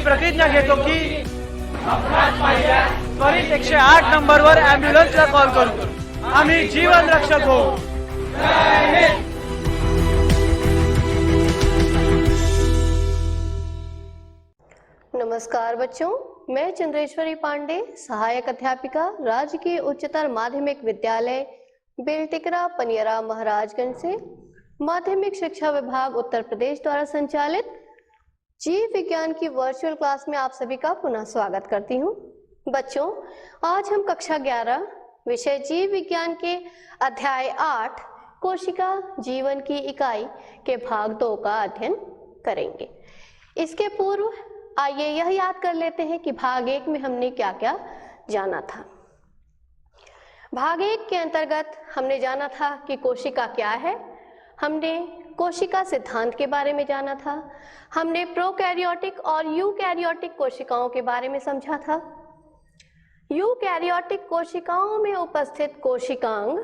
प्रतिज्ञा घेतो की त्वरित 108 नंबरवर ॲम्ब्युलन्सला कॉल करू, आम्ही जीवन रक्षक होऊ। नमस्कार बच्चों, मैं चंद्रेश्वरी पांडे, सहायक अध्यापिका, राजकीय उच्चतर माध्यमिक विद्यालय बेलटिकरा पनियरा महाराजगंज से माध्यमिक शिक्षा विभाग उत्तर प्रदेश द्वारा संचालित जीव विज्ञान की वर्चुअल क्लास में आप सभी का पुनः स्वागत करती हूँ। बच्चों, आज हम कक्षा 11 विषय जीव विज्ञान के अध्याय 8 कोशिका जीवन की इकाई के भाग 2 का अध्ययन करेंगे। इसके पूर्व आइए यह याद कर लेते हैं कि भाग 1 में हमने क्या क्या जाना था। भाग 1 के अंतर्गत हमने जाना था कि कोशिका क्या है, हमने कोशिका सिद्धांत के बारे में जाना था, हमने प्रोकैरियोटिक और यूकैरियोटिक कोशिकाओं के बारे में समझा था। यूकैरियोटिक कोशिकाओं में उपस्थित कोशिकांग,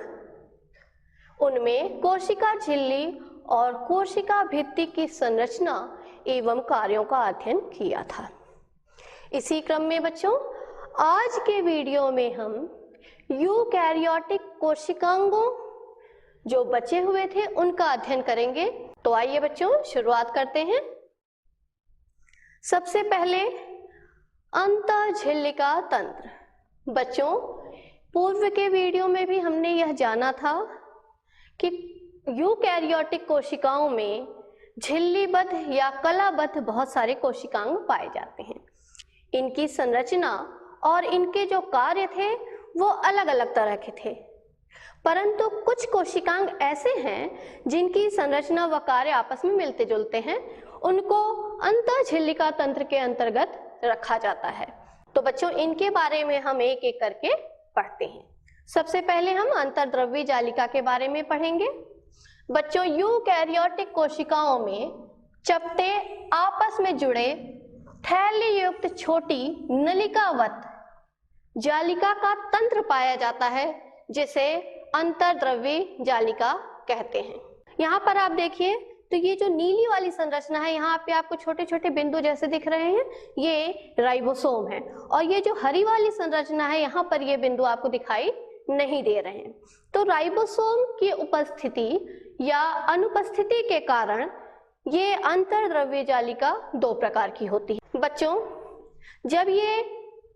उनमें कोशिका झिल्ली और कोशिका भित्ति की संरचना एवं कार्यों का अध्ययन किया था। इसी क्रम में बच्चों, आज के वीडियो में हम यूकैरियोटिक कोशिकांगों जो बचे हुए थे उनका अध्ययन करेंगे। तो आइए बच्चों शुरुआत करते हैं। सबसे पहले अंतःझिल्लिका तंत्र। बच्चों, पूर्व के वीडियो में भी हमने यह जाना था कि यूकैरियोटिक कोशिकाओं में झिल्लीबद्ध या कलाबद्ध बहुत सारे कोशिकांग पाए जाते हैं। इनकी संरचना और इनके जो कार्य थे वो अलग अलग तरह के थे, परंतु कुछ कोशिकांग ऐसे हैं जिनकी संरचना व कार्य आपस में मिलते जुलते हैं, उनको अंतःझिल्लिका तंत्र के अंतर्गत रखा जाता है। तो बच्चों, इनके बारे में हम एक एक करके पढ़ते हैं। सबसे पहले हम अंतर्द्रव्य जालिका के बारे में पढ़ेंगे। बच्चों, यूकैरियोटिक कोशिकाओं में चपटे आपस में जुड़े थैली युक्त छोटी नलिकावत जालिका का तंत्र पाया जाता है, जिसे अंतर्द्रव्य जालिका कहते हैं। यहाँ पर आप देखिए तो ये जो नीली वाली संरचना है, यहाँ पे आपको छोटे छोटे बिंदु जैसे दिख रहे हैं, ये राइबोसोम है, और ये जो हरी वाली संरचना है यहाँ पर ये बिंदु आपको दिखाई नहीं दे रहे हैं। तो राइबोसोम की उपस्थिति या अनुपस्थिति के कारण ये अंतर्द्रव्य जालिका 2 प्रकार की होती है। बच्चों, जब ये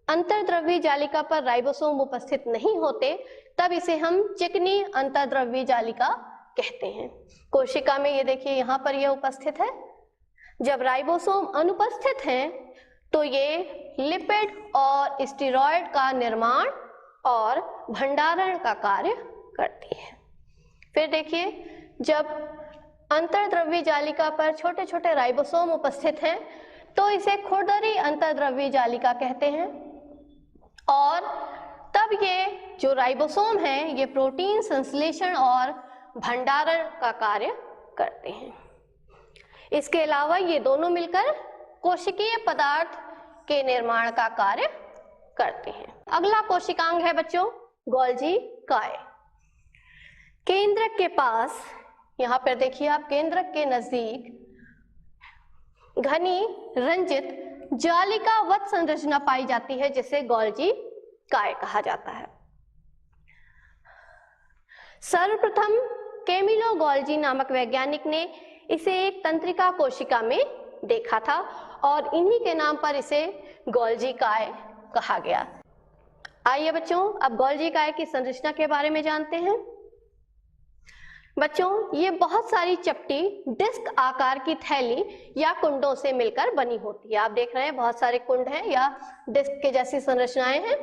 अंतर्द्रव्य जालिका पर राइबोसोम उपस्थित नहीं होते तब इसे हम चिकनी अंतर्द्रव्य जालिका कहते हैं। कोशिका में ये देखिए यहाँ पर यह उपस्थित है। जब राइबोसोम अनुपस्थित हैं तो ये लिपिड और स्टेरॉयड का निर्माण और भंडारण का कार्य करती है। फिर देखिए, जब अंतर्द्रव्य जालिका पर छोटे छोटे राइबोसोम उपस्थित हैं तो इसे खुरदरी अंतर्द्रव्य जालिका कहते हैं, और तब ये जो राइबोसोम है ये प्रोटीन संश्लेषण और भंडारण का कार्य करते हैं। इसके अलावा ये दोनों मिलकर कोशिकीय पदार्थ के निर्माण का कार्य करते हैं। अगला कोशिकांग है बच्चों गोल्जी काय। केंद्रक के पास, यहाँ पर देखिए आप, केंद्रक के नजदीक घनी रंजित जालिकावत संरचना पाई जाती है, जिसे गोल्जी काय कहा जाता है। सर्वप्रथम कैमिलो गोल्जी नामक वैज्ञानिक ने इसे एक तंत्रिका कोशिका में देखा था और इन्हीं के नाम पर इसे गोल्जी काय कहा गया। आइए बच्चों, अब गोल्जी काय की संरचना के बारे में जानते हैं। बच्चों, ये बहुत सारी चपटी डिस्क आकार की थैली या कुंडों से मिलकर बनी होती है। आप देख रहे हैं बहुत सारे कुंड हैं या डिस्क के जैसी संरचनाएं हैं।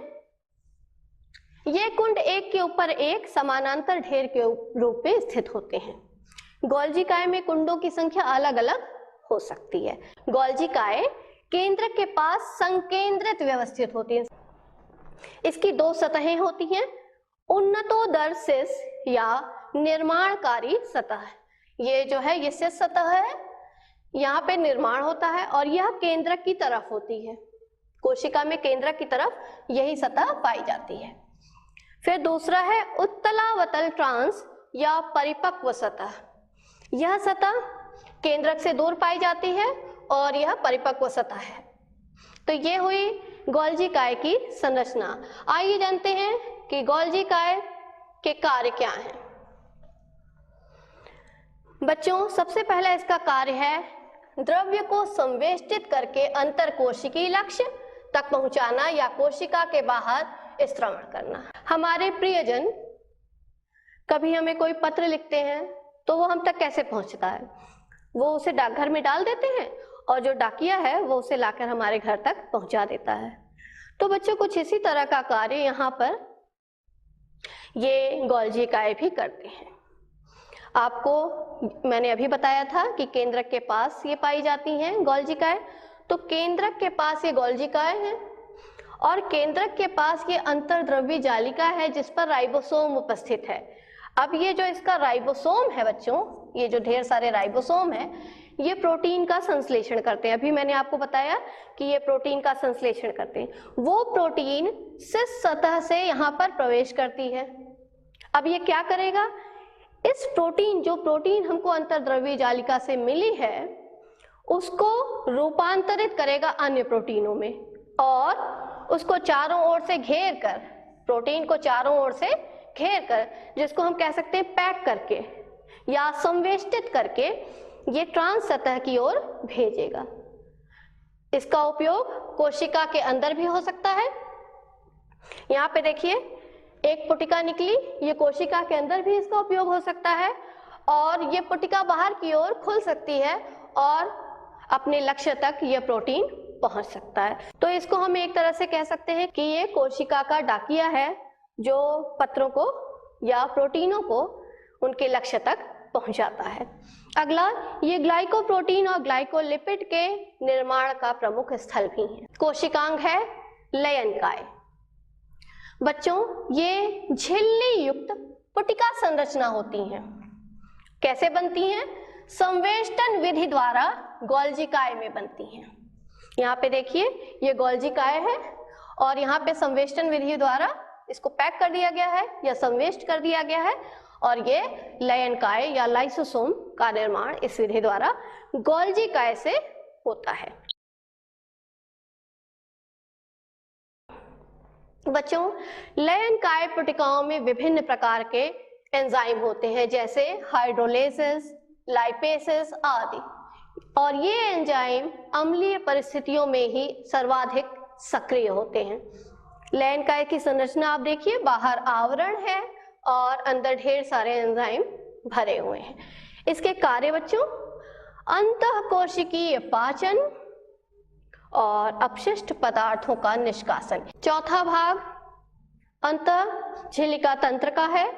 ये कुंड एक के ऊपर एक समानांतर ढेर के रूप में स्थित होते हैं। गोल्जी काय में कुंडों की संख्या अलग अलग हो सकती है। गोल्जी काय केंद्र के पास संकेंद्रित व्यवस्थित होती है। इसकी 2 सतहें होती हैं, उन्नतोदर्शिस या निर्माणकारी सतह। ये जो है ये शीर्ष सतह है, यहाँ पे निर्माण होता है, और यह केंद्रक की तरफ होती है। कोशिका में केंद्रक की तरफ यही सतह पाई जाती है। फिर दूसरा है उत्तलावतल ट्रांस या परिपक्व सतह। यह सतह केंद्रक से दूर पाई जाती है और यह परिपक्व सतह है। तो ये हुई गोल्जी काय की संरचना। आइए जानते हैं कि गोल्जी काय के कार्य क्या हैं। बच्चों, सबसे पहला इसका कार्य है द्रव्य को संवेष्टित करके अंतर कोशिकीय लक्ष्य तक पहुंचाना या कोशिका के बाहर स्त्रवण करना। हमारे प्रियजन कभी हमें कोई पत्र लिखते हैं तो वो हम तक कैसे पहुंचता है? वो उसे डाकघर में डाल देते हैं और जो डाकिया है वो उसे लाकर हमारे घर तक पहुंचा देता है। तो बच्चों, कुछ इसी तरह का कार्य यहाँ पर ये गोल्जी काय भी करते हैं। आपको मैंने अभी बताया था कि केंद्रक के पास ये पाई जाती हैं गोल्जी काय। तो केंद्रक के पास ये गोल्जी काय है और केंद्रक के पास ये अंतर्द्रव्य जालिका है जिस पर राइबोसोम उपस्थित है। अब ये जो इसका राइबोसोम है बच्चों, ये जो ढेर सारे राइबोसोम है, ये प्रोटीन का संश्लेषण करते हैं। अभी मैंने आपको बताया कि ये प्रोटीन का संश्लेषण करते हैं। वो प्रोटीन सिस सतह से यहाँ पर प्रवेश करती है। अब ये क्या करेगा? इस प्रोटीन, जो प्रोटीन हमको अंतर्द्रव्य जालिका से मिली है, उसको रूपांतरित करेगा अन्य प्रोटीनों में और उसको चारों ओर से घेर कर, प्रोटीन को चारों ओर से घेर कर, जिसको हम कह सकते हैं पैक करके या संवेष्टित करके, ये ट्रांस सतह की ओर भेजेगा। इसका उपयोग कोशिका के अंदर भी हो सकता है। यहाँ पे देखिए एक पुटिका निकली, ये कोशिका के अंदर भी इसका उपयोग हो सकता है और ये पुटिका बाहर की ओर खुल सकती है और अपने लक्ष्य तक ये प्रोटीन पहुंच सकता है। तो इसको हम एक तरह से कह सकते हैं कि ये कोशिका का डाकिया है जो पत्रों को या प्रोटीनों को उनके लक्ष्य तक पहुंचाता है। अगला, ये ग्लाइकोप्रोटीन और ग्लाइकोलिपिड के निर्माण का प्रमुख स्थल भी है। कोशिकांग है लयनकाय। बच्चों, ये झिल्ली युक्त पुटिका संरचना होती हैं। कैसे बनती हैं? संवेष्टन विधि द्वारा गोल्जी काय में बनती हैं। यहाँ पे देखिए ये गोल्जी काय है और यहाँ पे संवेष्टन विधि द्वारा इसको पैक कर दिया गया है या संवेष्ट कर दिया गया है और ये लयनकाय या लाइसोसोम का निर्माण इस विधि द्वारा गोल्जी काय से होता है। बच्चों, लयनकाय पुटिकाओं में विभिन्न प्रकार के एंजाइम होते हैं जैसे हाइड्रोलेसिस, लाइपेसिस आदि, और ये एंजाइम अम्लीय परिस्थितियों में ही सर्वाधिक सक्रिय होते हैं। लयनकाय की संरचना आप देखिए, बाहर आवरण है और अंदर ढेर सारे एंजाइम भरे हुए हैं। इसके कार्य बच्चों, अंतःकोशिकीय पाचन और अपशिष्ट पदार्थों का निष्कासन। चौथा भाग अंतः झिल्लिका तंत्र का है।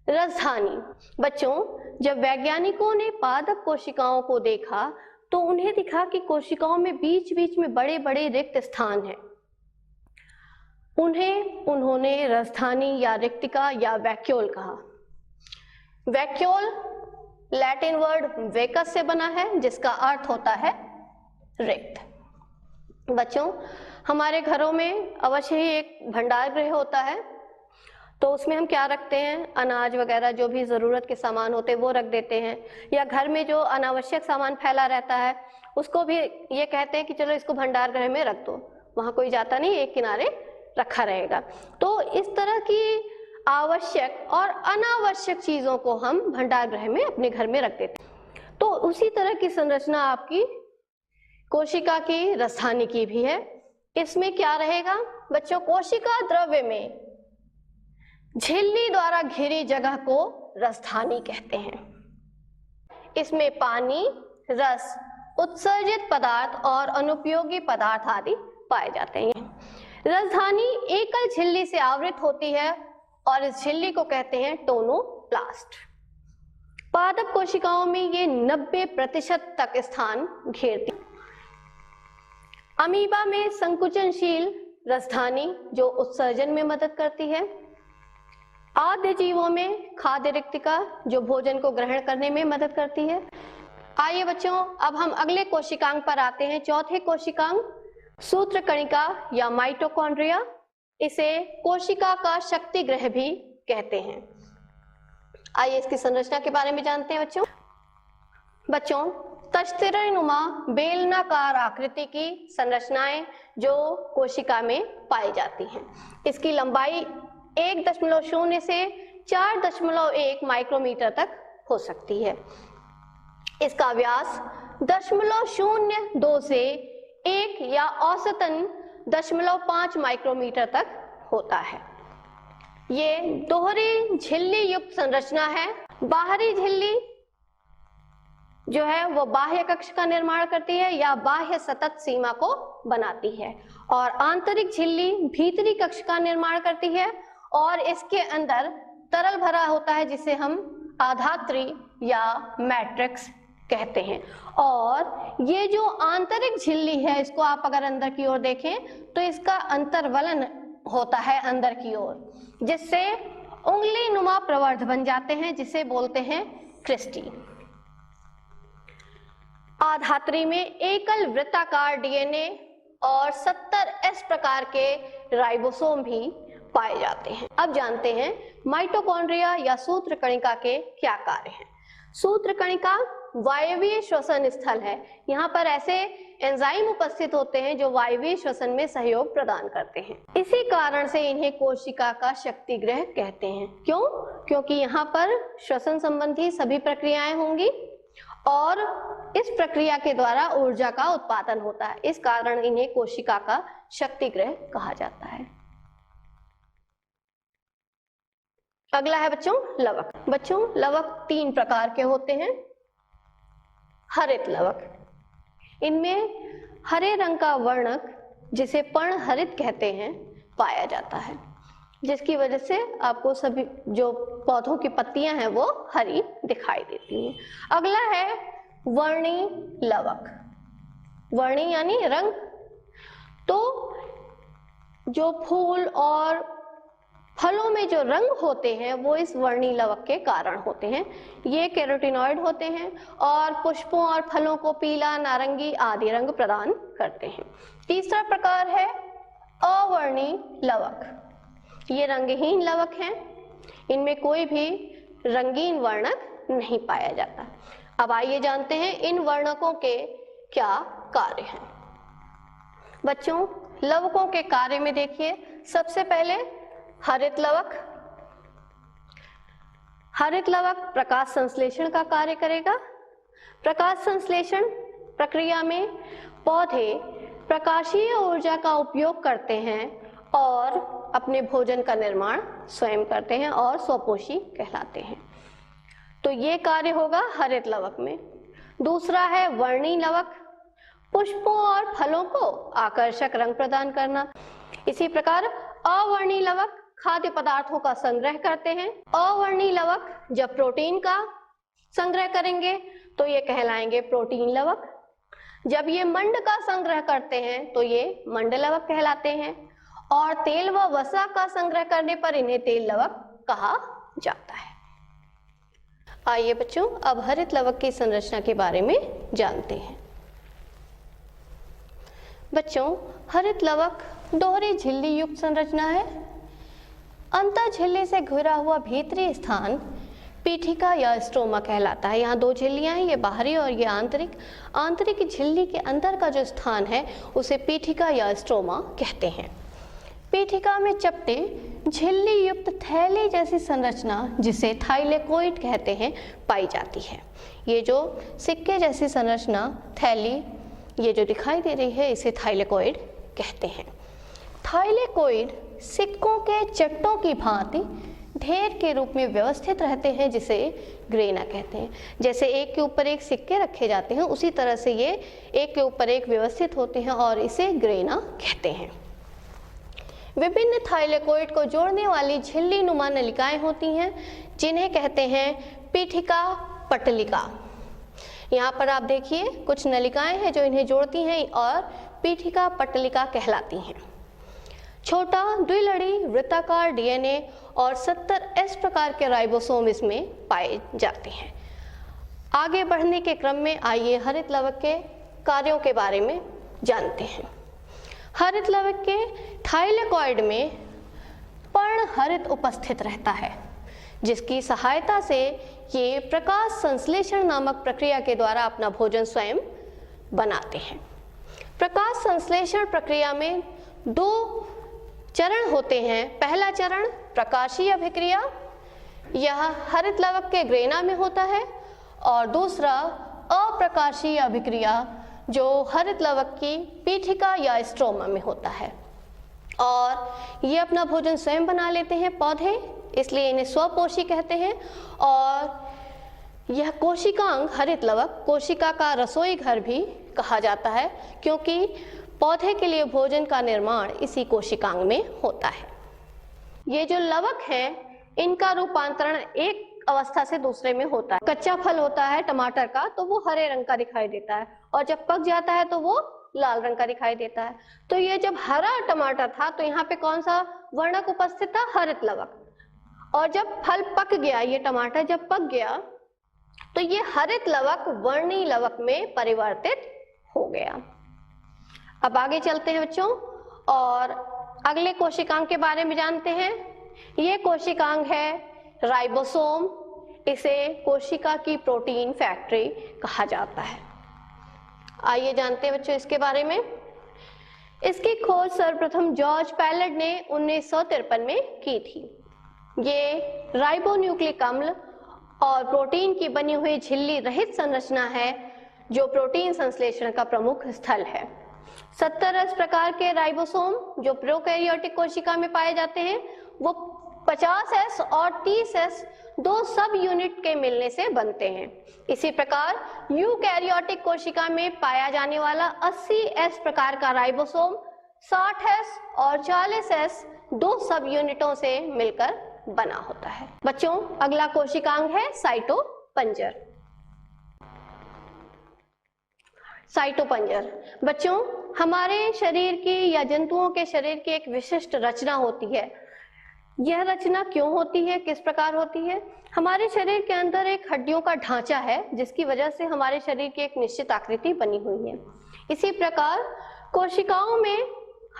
रसधानी। बच्चों, जब वैज्ञानिकों ने पादप कोशिकाओं को देखा तो उन्हें दिखा कि कोशिकाओं में बीच बीच में बड़े बड़े रिक्त स्थान हैं। उन्होंने रसधानी या रिक्तिका या वैक्यूल कहा। वैक्यूल लैटिन वर्ड वेकस से बना है जिसका अर्थ होता है रिक्त। बच्चों, हमारे घरों में अवश्य ही एक भंडार गृह होता है, तो उसमें हम क्या रखते हैं? अनाज वगैरह जो भी जरूरत के सामान होते हैं वो रख देते हैं, या घर में जो अनावश्यक सामान फैला रहता है उसको भी ये कहते हैं कि चलो इसको भंडार गृह में रख दो, वहां कोई जाता नहीं, एक किनारे रखा रहेगा। तो इस तरह की आवश्यक और अनावश्यक चीजों को हम भंडार गृह में अपने घर में रख देते हैं। तो उसी तरह की संरचना आपकी कोशिका की रसधानी की भी है। इसमें क्या रहेगा बच्चों? कोशिका द्रव्य में झिल्ली द्वारा घिरी जगह को रसधानी कहते हैं। इसमें पानी, रस, उत्सर्जित पदार्थ और अनुपयोगी पदार्थ आदि पाए जाते हैं। रसधानी एकल झिल्ली से आवृत होती है और इस झिल्ली को कहते हैं टोनोप्लास्ट। पादप कोशिकाओं में ये 90% तक स्थान घेरती। अमीबा में संकुचनशील रसधानी जो उत्सर्जन में मदद करती है। आद्य जीवों में खाद्य रिक्तिका जो भोजन को ग्रहण करने में मदद करती है। आइए बच्चों, अब हम अगले कोशिकांग पर आते हैं। चौथे कोशिकांग सूत्रकणिका या माइटोकॉन्ड्रिया। इसे कोशिका का शक्ति गृह भी कहते हैं। आइए इसकी संरचना के बारे में जानते हैं बच्चों। तश्तिरनुमा बेलनाकार आकृति की संरचनाएं जो कोशिका में पाई जाती हैं। इसकी लंबाई 1.0 से 4.1 माइक्रोमीटर तक हो सकती है। इसका व्यास 0.02 से 1 या औसतन 0.5 माइक्रोमीटर तक होता है। ये दोहरी झिल्ली युक्त संरचना है। बाहरी झिल्ली जो है वो बाह्य कक्ष का निर्माण करती है या बाह्य सतत सीमा को बनाती है, और आंतरिक झिल्ली भीतरी कक्ष का निर्माण करती है और इसके अंदर तरल भरा होता है जिसे हम आधात्री या मैट्रिक्स कहते हैं। और ये जो आंतरिक झिल्ली है, इसको आप अगर अंदर की ओर देखें तो इसका अंतर्वलन होता है अंदर की ओर, जिससे उंगली नुमा प्रवर्ध बन जाते हैं, जिसे बोलते हैं क्रिस्टी। आधात्री में एकल वृत्ताकार डीएनए और 70S प्रकार के राइबोसोम भी पाए जाते हैं। अब जानते हैं माइटोकॉन्ड्रिया या सूत्रकणिका के क्या कार्य हैं। सूत्रकणिका वायवीय श्वसन स्थल है। यहाँ पर ऐसे एंजाइम उपस्थित होते हैं जो वायवीय श्वसन में सहयोग प्रदान करते हैं। इसी कारण से इन्हें कोशिका का शक्तिगृह कहते हैं। क्यों? क्योंकि यहाँ पर श्वसन संबंधी सभी प्रक्रियाएं होंगी और इस प्रक्रिया के द्वारा ऊर्जा का उत्पादन होता है। इस कारण इन्हें कोशिका का शक्तिगृह कहा जाता है। अगला है बच्चों लवक। बच्चों लवक 3 प्रकार के होते हैं। हरित लवक, इनमें हरे रंग का वर्णक जिसे पर्णहरित कहते हैं पाया जाता है, जिसकी वजह से आपको सभी जो पौधों की पत्तियां हैं वो हरी दिखाई देती हैं। अगला है वर्णी लवक। वर्णी यानी रंग। तो जो फूल और फलों में जो रंग होते हैं वो इस वर्णी लवक के कारण होते हैं। ये कैरोटिनॉइड होते हैं और पुष्पों और फलों को पीला, नारंगी आदि रंग प्रदान करते हैं। तीसरा प्रकार है अवर्णी लवक। ये रंगहीन लवक हैं। इनमें कोई भी रंगीन वर्णक नहीं पाया जाता। अब आइए जानते हैं इन वर्णकों के क्या कार्य हैं। बच्चों लवकों के कार्य में देखिए, सबसे पहले हरित लवक। हरित लवक प्रकाश संश्लेषण का कार्य करेगा। प्रकाश संश्लेषण प्रक्रिया में पौधे प्रकाशीय ऊर्जा का उपयोग करते हैं और अपने भोजन का निर्माण स्वयं करते हैं और स्वपोषी कहलाते हैं। तो ये कार्य होगा हरित लवक में। दूसरा है वर्णी लवक। पुष्पों और फलों को आकर्षक रंग प्रदान करना। इसी प्रकार अवर्णी लवक खाद्य पदार्थों का संग्रह करते हैं। अवर्णी लवक जब प्रोटीन का संग्रह करेंगे तो ये कहलाएंगे प्रोटीन लवक। जब ये मंड का संग्रह करते हैं तो ये मंड लवक कहलाते हैं। और तेल व वसा का संग्रह करने पर इन्हें तेल लवक कहा जाता है। आइए बच्चों अब हरित लवक की संरचना के बारे में जानते हैं। बच्चों हरित लवक दोहरी झिल्ली युक्त संरचना है। अंतर झिल्ली से घिरा हुआ भीतरी स्थान पीठिका या स्ट्रोमा कहलाता है। यहाँ 2 झिल्लियां हैं, ये बाहरी और ये आंतरिक। आंतरिक झिल्ली के अंदर का जो स्थान है उसे पीठिका या स्ट्रोमा कहते हैं। पीठिका में चपटे झिल्ली युक्त थैली जैसी संरचना जिसे थाइलेकोइड कहते हैं पाई जाती है। ये जो सिक्के जैसी संरचना थैली ये जो दिखाई दे रही है इसे थाइलेकोइड कहते हैं। थाइलेकोइड सिक्कों के चट्टों की भांति ढेर के रूप में व्यवस्थित रहते हैं जिसे ग्रेना कहते हैं। जैसे एक के ऊपर एक सिक्के रखे जाते हैं उसी तरह से ये एक के ऊपर एक व्यवस्थित होते हैं और इसे ग्रेना कहते हैं। विभिन्न थाइलेकोइड को जोड़ने वाली झिल्ली नुमा नलिकाएं होती हैं जिन्हें कहते हैं पीठिका पटलिका। यहाँ पर आप देखिए कुछ नलिकाएं हैं जो इन्हें जोड़ती हैं और पीठिका पटलिका कहलाती हैं। छोटा द्विलड़ी वृत्ताकार डीएनए और 70S प्रकार के राइबोसोम इसमें पाए जाते हैं। आगे बढ़ने के क्रम में आइए हरित लवक के कार्यों के बारे में जानते हैं। हरित लवक के थाइलेकोइड में पर्णहरित उपस्थित रहता है जिसकी सहायता से ये प्रकाश संश्लेषण नामक प्रक्रिया के द्वारा अपना भोजन स्वयं बनाते हैं। प्रकाश संश्लेषण प्रक्रिया में 2 चरण होते हैं। पहला चरण प्रकाशीय अभिक्रिया, यह हरित लवक के ग्रेना में होता है, और दूसरा अप्रकाशीय अभिक्रिया जो हरित लवक की पीठिका या स्ट्रोमा में होता है। और ये अपना भोजन स्वयं बना लेते हैं पौधे, इसलिए इन्हें स्वपोषी कहते हैं। और यह कोशिकांग हरित लवक कोशिका का रसोई घर भी कहा जाता है, क्योंकि पौधे के लिए भोजन का निर्माण इसी कोशिकांग में होता है। ये जो लवक हैं, इनका रूपांतरण एक अवस्था से दूसरे में होता है। कच्चा फल होता है टमाटर का तो वो हरे रंग का दिखाई देता है, और जब पक जाता है तो वो लाल रंग का दिखाई देता है। तो ये जब हरा टमाटर था तो यहाँ पे कौन सा वर्णक उपस्थित था? हरित लवक। और जब फल पक गया, ये टमाटर जब पक गया तो ये हरित लवक वर्णी लवक में परिवर्तित हो गया। अब आगे चलते हैं बच्चों और अगले कोशिकांग के बारे में जानते हैं। ये कोशिकांग है राइबोसोम, इसे कोशिका की प्रोटीन फैक्ट्री कहा जाता है। आइए जानते हैं बच्चों इसके बारे में। इसकी खोज सर्वप्रथम जॉर्ज पैलेट ने 1953 में की थी। ये राइबोन्यूक्लिक अम्ल और प्रोटीन की बनी हुई झिल्ली रहित संरचना है जो प्रोटीन संश्लेषण का प्रमुख स्थल है। 70 प्रकार के राइबोसोम जो प्रोकैरियोटिक कोशिका में पाए जाते हैं वो 50S और 30S 2 सब यूनिट के मिलने से बनते हैं। इसी प्रकार यूकैरियोटिक कोशिका में पाया जाने वाला 80S प्रकार का राइबोसोम 60S और 40S 2 सब यूनिटों से मिलकर बना होता है। बच्चों अगला कोशिकांग है साइटोपंजर। साइटोपंजर बच्चों हमारे शरीर की या जंतुओं के शरीर की एक विशिष्ट रचना होती है। यह रचना क्यों होती है, किस प्रकार होती है? हमारे शरीर के अंदर एक हड्डियों का ढांचा है जिसकी वजह से हमारे शरीर की एक निश्चित आकृति बनी हुई है। इसी प्रकार कोशिकाओं में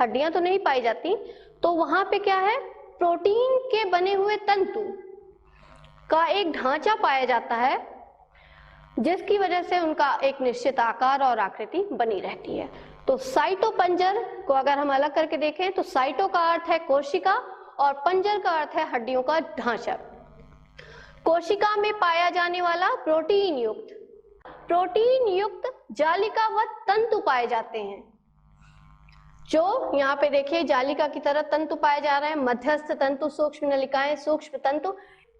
हड्डियां तो नहीं पाई जाती, तो वहां पे क्या है, प्रोटीन के बने हुए तंतु का एक ढांचा पाया जाता है जिसकी वजह से उनका एक निश्चित आकार और आकृति बनी रहती है। तो साइटोपंजर को अगर हम अलग करके देखें तो साइटो का अर्थ है कोशिका और पंजर का अर्थ है हड्डियों का ढांचा। कोशिका में पाया जाने वाला प्रोटीन युक्त जालिका व तंतु पाए जाते हैं। जो यहाँ पे देखिए जालिका की तरह तंतु पाया जा रहा है, मध्यस्थ तंतु, सूक्ष्म नलिकाएं, सूक्ष्म तंतु,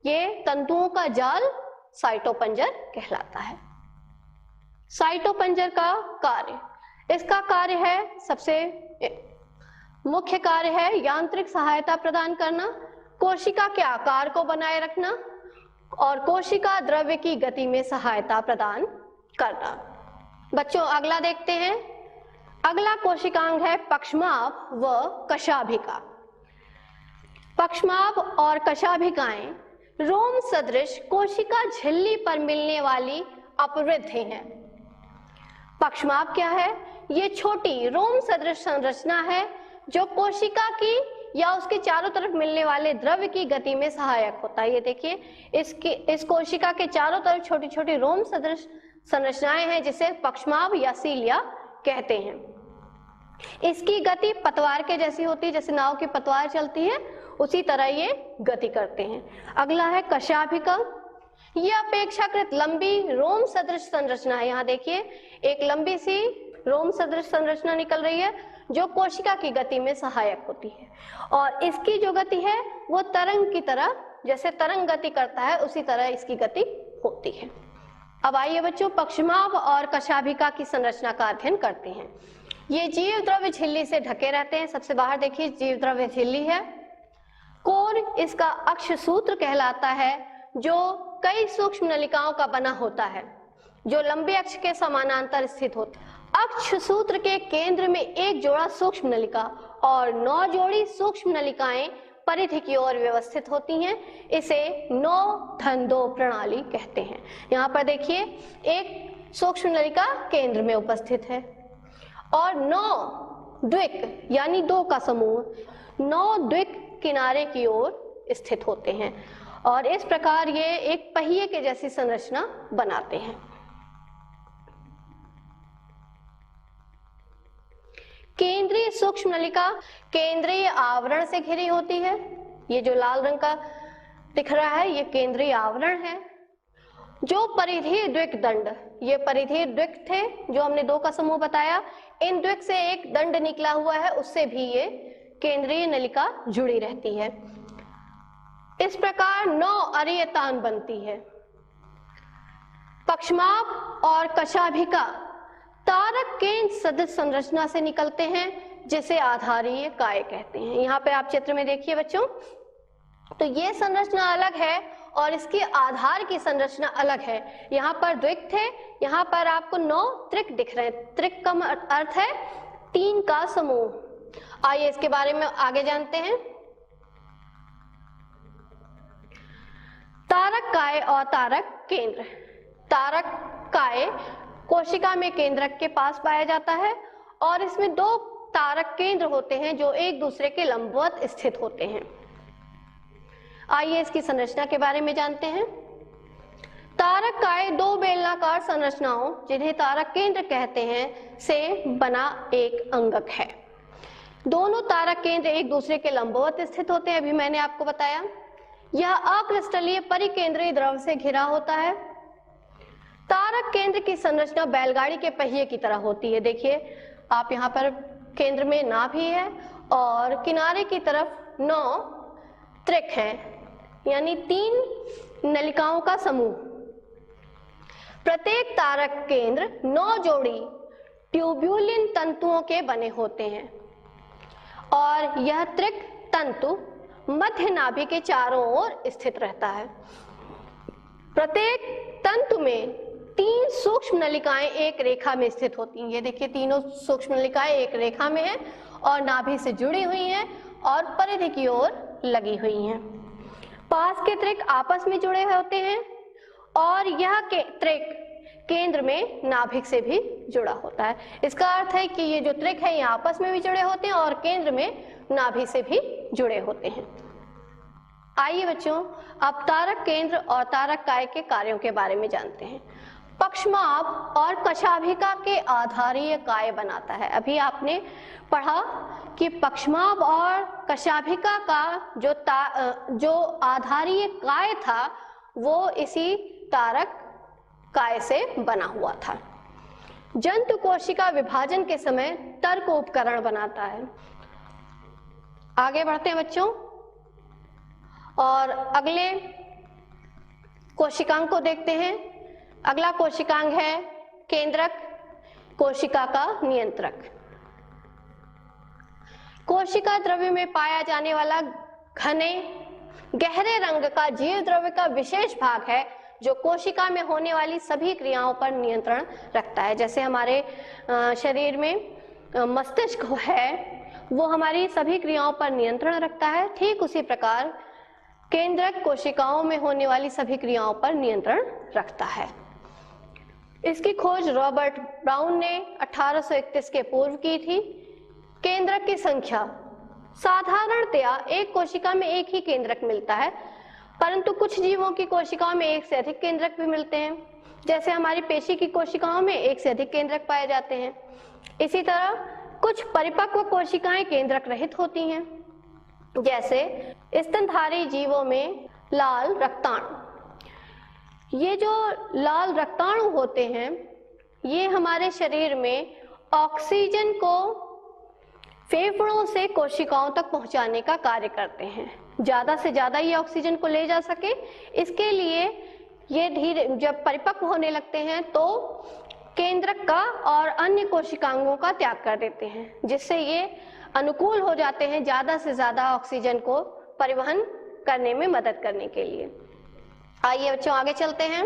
ये तंतुओं का जाल साइटोपंजर कहलाता है। साइटोपंजर का कार्य, इसका कार्य है, सबसे मुख्य कार्य है यांत्रिक सहायता प्रदान करना, कोशिका के आकार को बनाए रखना और कोशिका द्रव्य की गति में सहायता प्रदान करना। बच्चों अगला देखते हैं। अगला कोशिकांग है पक्षमाभ व कशाभिका। पक्षमाभ और कशाभिकाएं रोम सदृश कोशिका झिल्ली पर मिलने वाली अपवृद्धि हैं। पक्षमाभ क्या है? ये छोटी रोम सदृश संरचना है जो कोशिका की या उसके चारों तरफ मिलने वाले द्रव्य की गति में सहायक होता है। ये देखिए इस कोशिका के चारों तरफ छोटी छोटी रोम सदृश संरचनाएं हैं जिसे पक्षमाभ या सीलिया कहते हैं। इसकी गति पतवार के जैसी होती है, जैसे नाव की पतवार चलती है उसी तरह ये गति करते हैं। अगला है कशाभिका। ये अपेक्षाकृत लंबी रोम सदृश संरचना है। यहाँ देखिए एक लंबी सी रोम सदृश संरचना निकल रही है जो कोशिका की गति में सहायक होती है और इसकी जो गति है वो तरंग की तरह, जैसे तरंग गति करता है उसी तरह इसकी गति होती है। अब आइए बच्चों पक्षमाभ और कशाभिका की संरचना का अध्ययन करते हैं। ये जीव द्रव्य झिल्ली से ढके रहते हैं। सबसे बाहर देखिए जीव द्रव्य झिल्ली है। कोर इसका अक्ष सूत्र कहलाता है जो कई सूक्ष्म नलिकाओं का बना होता है जो लंबे अक्ष के समानांतर स्थित होता है। अक्ष सूत्र के केंद्र में एक जोड़ा सूक्ष्म नलिका और 9 जोड़ी सूक्ष्म नलिकाएं परिधि की ओर व्यवस्थित होती हैं। इसे 9-2 प्रणाली कहते हैं। यहाँ पर देखिए एक सूक्ष्म नलिका केंद्र में उपस्थित है और 9 द्विक यानी 2 का समूह 9 द्विक किनारे की ओर स्थित होते हैं और इस प्रकार ये एक पहिए के जैसी संरचना बनाते हैं। केंद्रीय सूक्ष्म नलिका केंद्रीय आवरण से घिरी होती है। ये जो लाल रंग का दिख रहा है ये केंद्रीय आवरण है। जो परिधीय द्विक दंड, ये परिधीय द्विक थे जो हमने दो का समूह बताया, इन द्विक से एक दंड निकला हुआ है, उससे भी ये केंद्रीय नलिका जुड़ी रहती है। इस प्रकार 9 अरीय तान बनती है। पक्षमाप और कशाभिका तारक केंद्र सदृश संरचना से निकलते हैं, जिसे आधारीय काय कहते हैं। यहाँ पे आप चित्र में देखिए बच्चों, तो ये संरचना अलग है और इसके आधार की संरचना अलग है। यहाँ पर द्विक थे, यहाँ पर आपको 9 त्रिक दिख रहे हैं। त्रिक का अर्थ है 3 का समूह। आइए इसके बारे में आगे जानते हैं। तारक काय और तारक केंद्र। तारक काय कोशिका में केंद्रक के पास पाया जाता है और इसमें 2 तारक केंद्र होते हैं जो एक दूसरे के लंबवत स्थित होते हैं। आइए इसकी संरचना के बारे में जानते हैं। तारक काय 2 बेलनाकार संरचनाओं, जिन्हें तारक केंद्र कहते हैं, से बना एक अंगक है। दोनों तारक केंद्र एक दूसरे के लंबवत स्थित होते हैं, अभी मैंने आपको बताया। यह अक्रिस्टलीय परिकेंद्रीय द्रव से घिरा होता है। तारक केंद्र की संरचना बैलगाड़ी के पहिए की तरह होती है। देखिए आप यहाँ पर केंद्र में नाभि है और किनारे की तरफ 9 त्रिक हैं, यानी 3 नलिकाओं का समूह। प्रत्येक तारक केंद्र 9 जोड़ी ट्यूब्यूलिन तंतुओं के बने होते हैं और यह त्रिक तंतु मध्य नाभि के चारों ओर स्थित रहता है। प्रत्येक तंतु में 3 सूक्ष्म नलिकाएं एक रेखा में स्थित होती हैं। ये देखिए तीनों सूक्ष्म नलिकाएं एक रेखा में हैं और नाभि से जुड़ी हुई हैं और परिधि की ओर लगी हुई हैं। पास के त्रिक आपस में जुड़े होते हैं और यह त्रिक केंद्र में नाभिक से भी जुड़ा होता है। इसका अर्थ है कि ये जो त्रिक है ये आपस में भी जुड़े होते हैं और केंद्र में नाभि से भी जुड़े होते हैं। आइए बच्चों अब तारक केंद्र और तारक काय के कार्यों के बारे में जानते हैं। पक्षमाप और कशाभिका के आधारीय काय बनाता है। अभी आपने पढ़ा कि पक्षमाप और कशाभिका का जो आधारीय काय था वो इसी तारक काय से बना हुआ था। जंतु कोशिका विभाजन के समय तर्क उपकरण बनाता है। आगे बढ़ते हैं बच्चों और अगले कोशिकांग को देखते हैं। अगला कोशिकांग है केंद्रक, कोशिका का नियंत्रक। कोशिका द्रव्य में पाया जाने वाला घने गहरे रंग का जीव द्रव्य का विशेष भाग है जो कोशिका में होने वाली सभी क्रियाओं पर नियंत्रण रखता है। जैसे हमारे शरीर में मस्तिष्क है वो हमारी सभी क्रियाओं पर नियंत्रण रखता है, ठीक उसी प्रकार केंद्रक कोशिकाओं में होने वाली सभी क्रियाओं पर नियंत्रण रखता है। इसकी खोज रॉबर्ट ब्राउन ने 1831 के पूर्व की थी। केंद्रक की संख्या साधारणतया एक कोशिका में एक ही केंद्रक मिलता है, परंतु कुछ जीवों की कोशिकाओं में एक से अधिक केंद्रक भी मिलते हैं। जैसे हमारी पेशी की कोशिकाओं में एक से अधिक केंद्रक पाए जाते हैं। इसी तरह कुछ परिपक्व कोशिकाएं केंद्रक रहित होती हैं, जैसे स्तनधारी जीवों में लाल रक्ताणु। ये जो लाल रक्ताणु होते हैं ये हमारे शरीर में ऑक्सीजन को फेफड़ों से कोशिकाओं तक पहुंचाने का कार्य करते हैं। ज्यादा से ज्यादा ये ऑक्सीजन को ले जा सके, इसके लिए ये धीरे जब परिपक्व होने लगते हैं तो केंद्रक का और अन्य कोशिकांगों का त्याग कर देते हैं, जिससे ये अनुकूल हो जाते हैं ज्यादा से ज्यादा ऑक्सीजन को परिवहन करने में मदद करने के लिए। आइए बच्चों आगे चलते हैं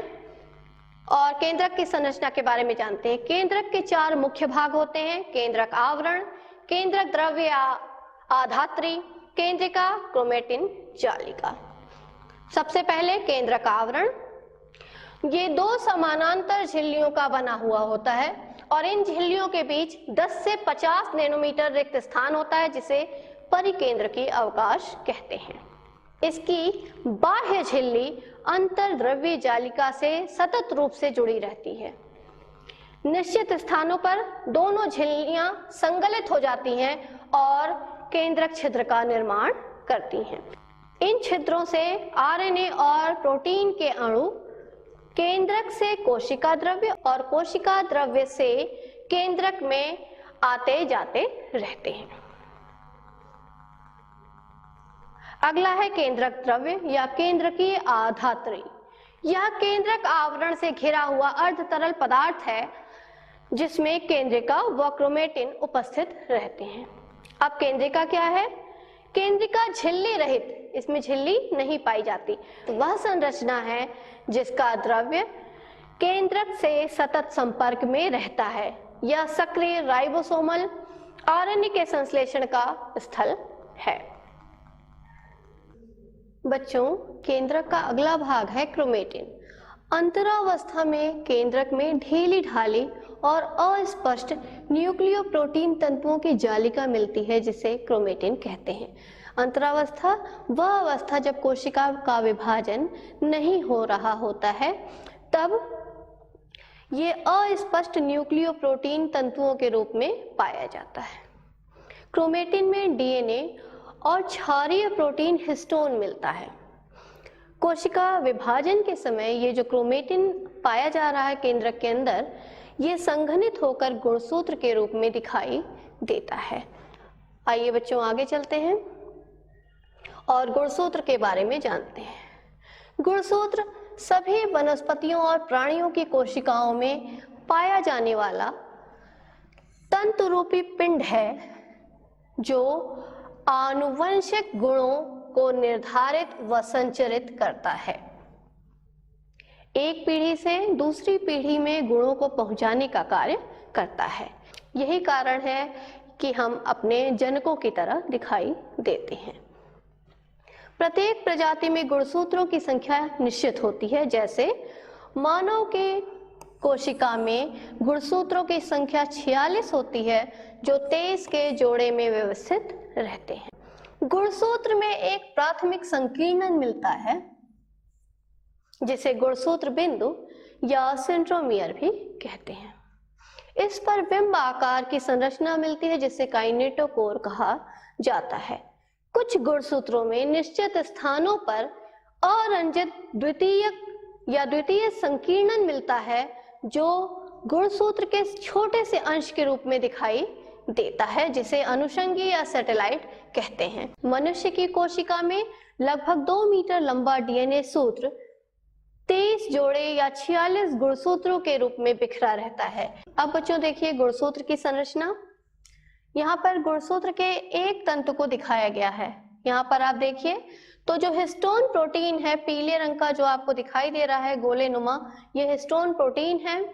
और केंद्रक की संरचना के बारे में जानते हैं। केंद्रक के 4 मुख्य भाग होते हैं। केंद्रक आवरण, केंद्रक द्रव्य आधात्री, केंद्रिका, क्रोमेटिन, जालिका। सबसे पहले केंद्रक आवरण। ये 2 समानांतर झिल्लियों का बना हुआ होता है और इन झिल्लियों के बीच 10 से 50 नैनोमीटर रिक्त स्थान होता है, जिसे परिकेंद्र की अवकाश कहते हैं। इसकी बाह्य झिल्ली अंतर्द्रव्य जालिका से सतत रूप से जुड़ी रहती है। निश्चित स्थानों पर दोनों झिल्लियां संगलित हो जाती हैं और केंद्रक छिद्र का निर्माण करती हैं। इन छिद्रों से आरएनए और प्रोटीन के अणु केंद्रक से कोशिका द्रव्य और कोशिका द्रव्य से केंद्रक में आते जाते रहते हैं। अगला है केंद्रक द्रव्य या केंद्रकीय आधात्री। यह केंद्रक आवरण से घिरा हुआ अर्ध तरल पदार्थ है जिसमें केंद्रिका व क्रोमेटिन उपस्थित रहते हैं। अब केंद्रिका क्या है? केंद्रिका झिल्ली रहित, इसमें झिल्ली नहीं पाई जाती, वह संरचना है जिसका द्रव्य केंद्रक से सतत संपर्क में रहता है। यह सक्रिय राइबोसोमल आरएनए के संश्लेषण का स्थल है। बच्चों, केंद्रक का अगला भाग है क्रोमेटिन। अंतरावस्था में केंद्रक में ढीली ढाली और अस्पष्ट न्यूक्लियोप्रोटीन तंतुओं की जालिका मिलती है जिसे क्रोमेटिन कहते हैं। अंतरावस्था वह अवस्था जब कोशिका का विभाजन नहीं हो रहा होता है, तब ये अस्पष्ट न्यूक्लियोप्रोटीन तंतुओं के रूप में पाया जाता है। क्रोमेटिन में डीएनए और क्षारीय प्रोटीन हिस्टोन मिलता है। कोशिका विभाजन के समय ये जो क्रोमेटिन पाया जा रहा है केंद्रक के अंदर, ये संघनित होकर गुणसूत्र के रूप में दिखाई देता है। आइए बच्चों आगे चलते हैं और गुणसूत्र के बारे में जानते हैं। गुणसूत्र सभी वनस्पतियों और प्राणियों की कोशिकाओं में पाया जाने वाला तंतु रूपी पिंड है जो आनुवंशिक गुणों को निर्धारित व संचरित करता है। एक पीढ़ी से दूसरी पीढ़ी में गुणों को पहुंचाने का कार्य करता है। यही कारण है कि हम अपने जनकों की तरह दिखाई देते हैं। प्रत्येक प्रजाति में गुणसूत्रों की संख्या निश्चित होती है। जैसे मानव के कोशिका में गुणसूत्रों की संख्या 46 होती है जो 23 के जोड़े में व्यवस्थित रहते हैं। गुणसूत्र में एक प्राथमिक संकीर्णन मिलता है जिसे गुणसूत्र बिंदु या सेंट्रोमियर भी कहते हैं। इस पर बिंब आकार की संरचना मिलती है जिसे काइनेटोकोर कहा जाता है। कुछ गुणसूत्रों में निश्चित स्थानों पर अरंजित द्वितीय संकीर्णन मिलता है जो गुणसूत्र के छोटे से अंश के रूप में दिखाई देता है जिसे अनुषंगी या सैटेलाइट कहते हैं। मनुष्य की कोशिका में लगभग 2 मीटर लंबा डीएनए सूत्र 23 जोड़े या 46 गुणसूत्रों के रूप में बिखरा रहता है। अब बच्चों देखिए गुणसूत्र की संरचना। यहाँ पर गुणसूत्र के एक तंतु को दिखाया गया है। यहाँ पर आप देखिए तो जो हिस्टोन प्रोटीन है पीले रंग का जो आपको दिखाई दे रहा है गोले नुमा, ये हिस्टोन प्रोटीन है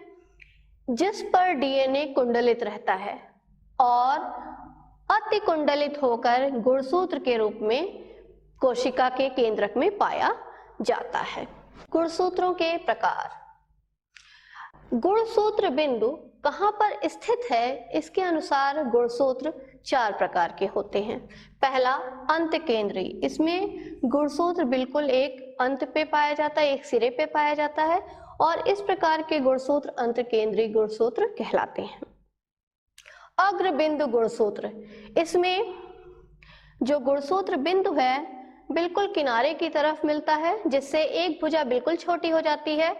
जिस पर डीएनए कुंडलित रहता है और अति कुंडलित होकर गुणसूत्र के रूप में कोशिका के केंद्रक में पाया जाता है। गुणसूत्रों के प्रकार। गुणसूत्र बिंदु कहाँ पर स्थित है, इसके अनुसार गुणसूत्र 4 प्रकार के होते हैं। पहला अंत केंद्री, इसमें गुणसूत्र बिल्कुल एक अंत पे पाया जाता है, एक सिरे पे पाया जाता है और इस प्रकार के गुणसूत्र अंत केंद्री गुणसूत्र कहलाते हैं। अग्र बिंदु गुणसूत्र, इसमें जो गुणसूत्र बिंदु है बिल्कुल किनारे की तरफ मिलता है जिससे एक भुजा बिल्कुल छोटी हो जाती है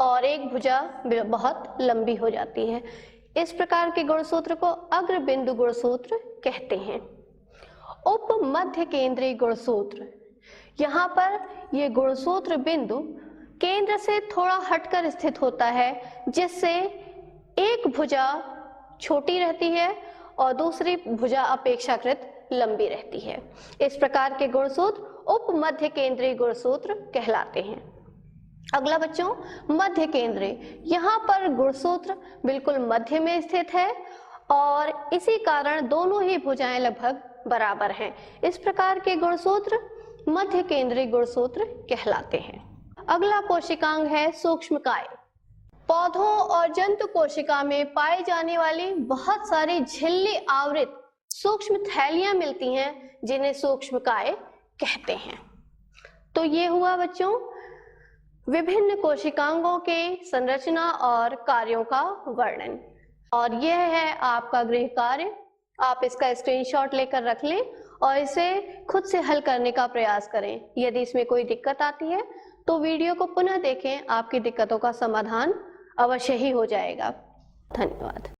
और एक भुजा बहुत लंबी हो जाती है। इस प्रकार के गुणसूत्र को अग्र बिंदु गुणसूत्र कहते हैं। उप मध्य केंद्रीय गुणसूत्र, यहाँ पर ये गुणसूत्र बिंदु केंद्र से थोड़ा हटकर स्थित होता है जिससे एक भुजा छोटी रहती है और दूसरी भुजा अपेक्षाकृत लंबी रहती है। इस प्रकार के गुणसूत्र उप मध्य केंद्रीय गुणसूत्र कहलाते हैं। अगला बच्चों मध्य केंद्रीय, यहाँ पर गुणसूत्र बिल्कुल मध्य में स्थित है और इसी कारण दोनों ही भुजाएं लगभग बराबर हैं। इस प्रकार के गुणसूत्र मध्य केंद्रीय गुणसूत्र कहलाते हैं। अगला कोशिकांग है सूक्ष्मकाय। पौधों और जंतु कोशिका में पाई जाने वाली बहुत सारी झिल्ली आवृत सूक्ष्म थैलियां मिलती हैं जिन्हें सूक्ष्मकाय कहते हैं। तो ये हुआ बच्चों विभिन्न कोशिकांगों के संरचना और कार्यों का वर्णन। और यह है आपका गृह कार्य। आप इसका स्क्रीनशॉट लेकर रख लें और इसे खुद से हल करने का प्रयास करें। यदि इसमें कोई दिक्कत आती है तो वीडियो को पुनः देखें, आपकी दिक्कतों का समाधान अवश्य ही हो जाएगा। धन्यवाद।